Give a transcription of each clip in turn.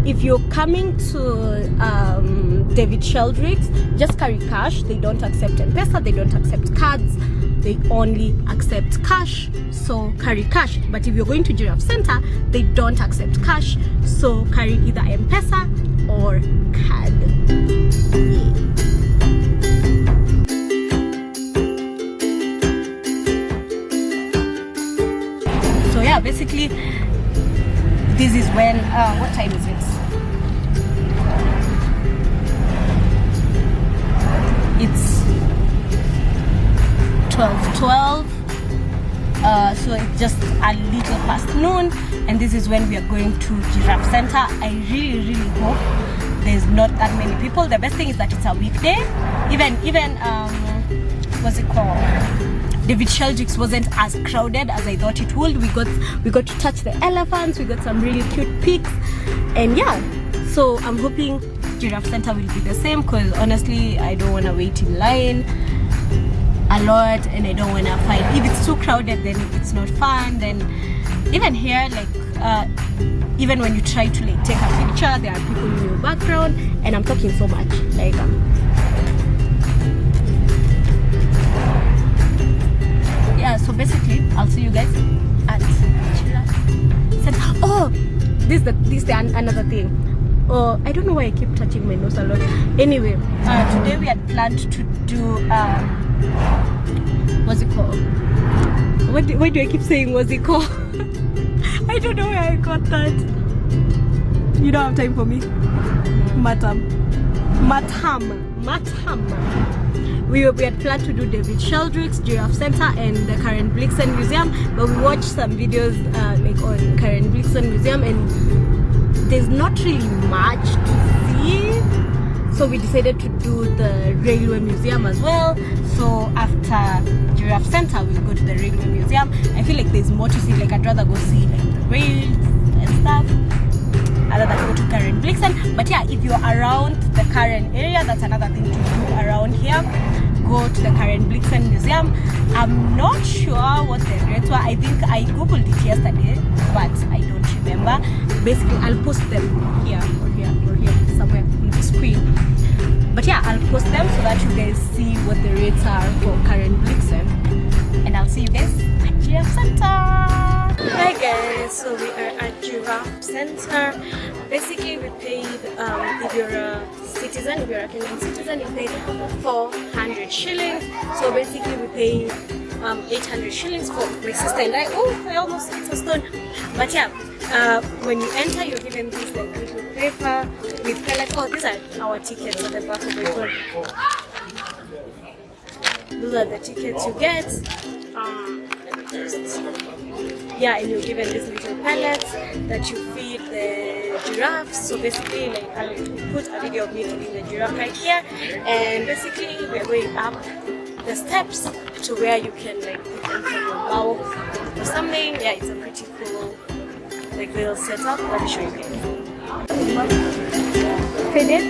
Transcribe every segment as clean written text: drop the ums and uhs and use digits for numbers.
if you're coming to David Sheldrick's, just carry cash. They don't accept M-Pesa, they don't accept cards, they only accept cash, so carry cash. But if you're going to Giraffe Center, they don't accept cash, so carry either M-Pesa or card. So yeah, basically this is when what time is it? It's 12:12, so it's just a little past noon, and this is when we are going to Giraffe Center. I really hope there's not that many people. The best thing is that it's a weekday. Even what's it called, David Sheldrick's wasn't as crowded as I thought it would. We got to touch the elephants, we got some really cute pics, and yeah, so I'm hoping Giraffe Center will be the same, because honestly I don't want to wait in line a lot, and I don't want to find, if it's too crowded then it's not fun. Then even here, like even when you try to like take a picture, there are people in your background, and I'm talking so much like yeah, so basically I'll see you guys at Giraffe Center. Oh, this is another thing. Oh, I don't know why I keep touching my nose a lot. Anyway, today we had planned to do what's it called? Why do I keep saying what's it called? I don't know where I got that. You don't have time for me. Matam. We had planned to do David Sheldrick's, Giraffe Center, and the Karen Blixen Museum, but we watched some videos like on Karen Blixen Museum, and there's not really much to see, so we decided to do the Railway Museum as well. So after Giraffe Center, we'll go to the Railway Museum. I feel like there's more to see. Like I'd rather go see like the rails and stuff other than go to Karen Blixen. But yeah, if you're around the Karen area, that's another thing to do around here. Go to the Karen Blixen Museum. I'm not sure what the rates were. I think I googled it yesterday, but I don't remember. Basically, I'll post them here or here somewhere on the screen. But yeah, I'll post them so that you guys see what the rates are for Karen Blixen. And I'll see you guys at Giraffe Center. Hi guys, so we are at Giraffe Center. Basically, we paid, if you're a citizen, if you're a Kenyan citizen, you pay 400 shillings. So basically, we pay 800 shillings for my sister and I. Oh, I almost hit a stone. But yeah, when you enter, you're given this like little paper with like, oh, these are our tickets at the back of the board. Those are the tickets you get. Yeah, and you're given these little pellets that you feed the giraffes. So basically, like I'll put a video of me feeding the giraffe right here, and basically we're going up the steps to where you can like put them from your mouth or something. Yeah, it's a pretty cool like little setup. Let me show you guys. Feed it.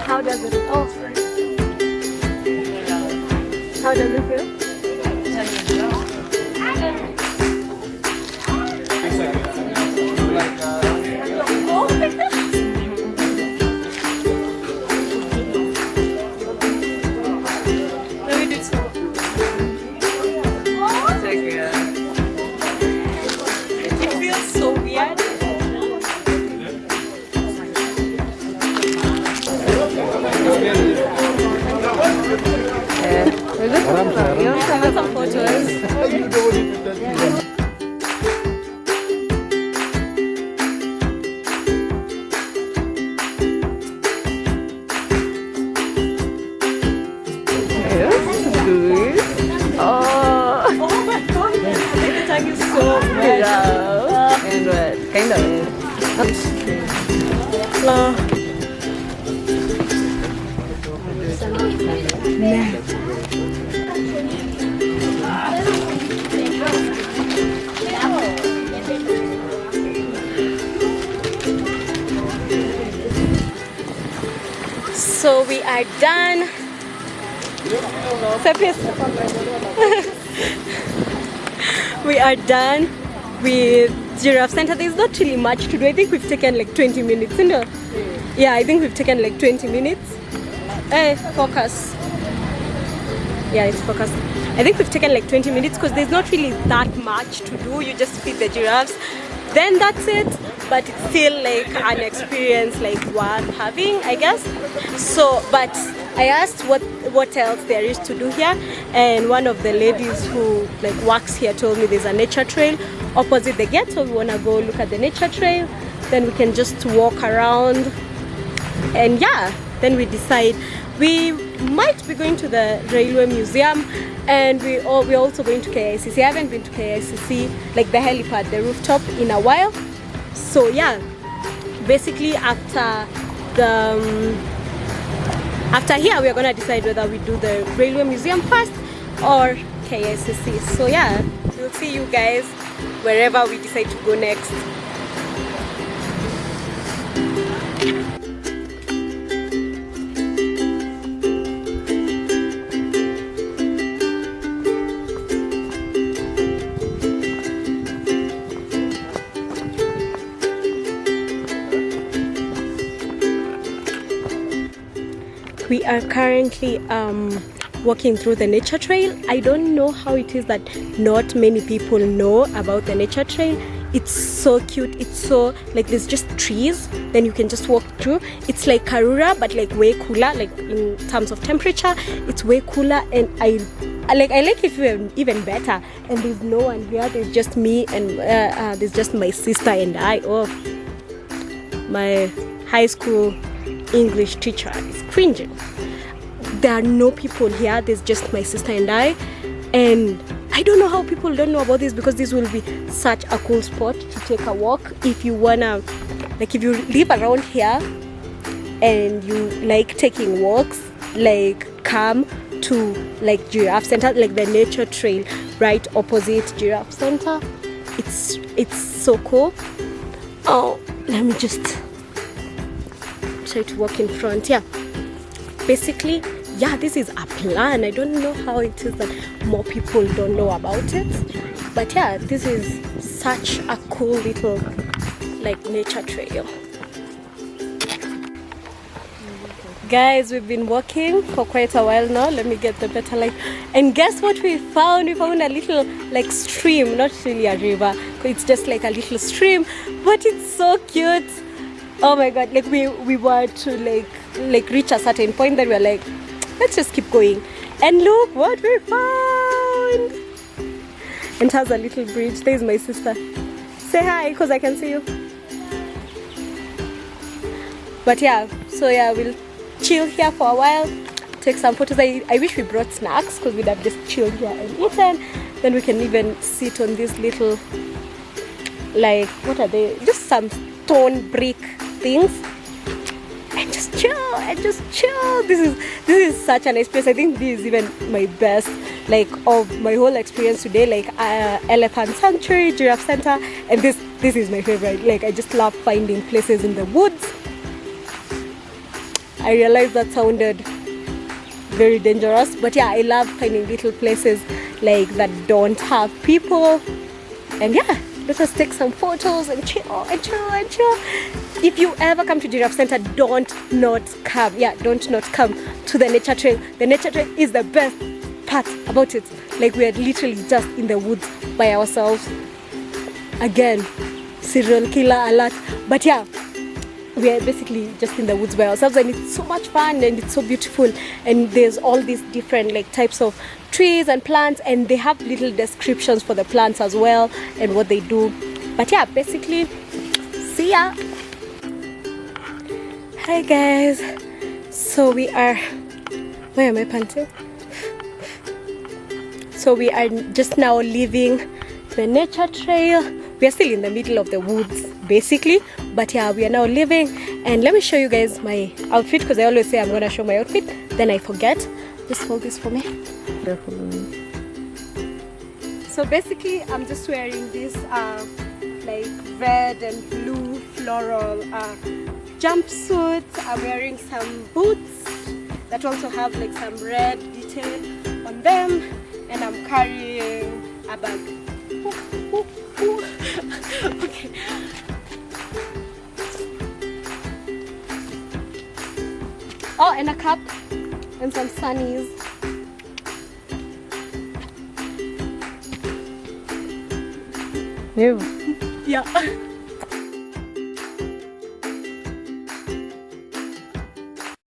How does it? Oh, sorry. How does it feel? Let me do it. It feels so weird. I got some photos. Oh my god, the tongue is so red. Yeah. And red, kind of So we are done. we are done with Giraffe Center. There's not really much to do. I think we've taken like 20 minutes, you know? Yeah, I think we've taken like 20 minutes. Hey, focus. Yeah, it's focused. I think we've taken like 20 minutes because there's not really that much to do. You just feed the giraffes, then that's it. But it's still like an experience like worth having, I guess. So, but I asked what else there is to do here, and one of the ladies who like works here told me there's a nature trail opposite the gate, so we want to go look at the nature trail. Then we can just walk around, and yeah, then we decide. We might be going to the railway museum, and we're also going to KICC. I haven't been to KICC, like the helipad, the rooftop, in a while. So yeah, basically after here we are gonna decide whether we do the railway museum first or KICC. So yeah, we'll see you guys wherever we decide to go next. We are currently walking through the nature trail. I don't know how it is that not many people know about the nature trail. It's so cute. It's so like there's just trees, then you can just walk through. It's like Karura, but like way cooler. Like in terms of temperature, it's way cooler, and I like it even better. And there's no one here. There's just me and there's just my sister and I. Oh, my high school English teacher is cringing. There are no people here. There's just my sister and I, and I don't know how people don't know about this, because this will be such a cool spot to take a walk if you wanna, like if you live around here and you like taking walks, like come to like Giraffe Center, like the nature trail right opposite Giraffe Center. It's so cool. Oh, let me just try to walk in front. Yeah, basically, yeah, this is a plan. I don't know how it is that more people don't know about it, but yeah, this is such a cool little like nature trail. Guys, we've been walking for quite a while now. Let me get the better light. And guess what we found? We found a little like stream, not really a river. It's just like a little stream, but it's so cute. Oh my god, like we were to like reach a certain point, then we were like, let's just keep going. And look what we found. And it has a little bridge. There's my sister. Say hi, because I can see you. But yeah, so yeah, we'll chill here for a while, take some photos. I wish we brought snacks, because we'd have just chilled here and eaten. Then we can even sit on these little, like, what are they? Just some stone brick things, and just chill. This is such a nice place. I think this is even my best, like, of my whole experience today. Like Elephant Sanctuary, Giraffe Center, and this is my favorite. Like, I just love finding places in the woods. I realized that sounded very dangerous, but yeah, I love finding little places like that don't have people. And yeah, let us take some photos and chill. If you ever come to Giraffe Center, don't not come to the nature trail. The nature trail is the best part about it. Like, we are literally just in the woods by ourselves. Again, serial killer alert. But yeah, we are basically just in the woods by ourselves, and it's so much fun and it's so beautiful. And there's all these different like types of trees and plants, and they have little descriptions for the plants as well and what they do. But yeah, basically, see ya. Hi guys, so we are, where am I panting? So we are just now leaving the nature trail. We are still in the middle of the woods basically, but yeah, we are now leaving. And let me show you guys my outfit, because I always say I'm gonna show my outfit, then I forget. Just hold this for me. So basically, I'm just wearing this like red and blue floral jumpsuit. I'm wearing some boots that also have like some red detail on them, and I'm carrying a bag. Oh, and a cup and some sunnies. New. Yeah.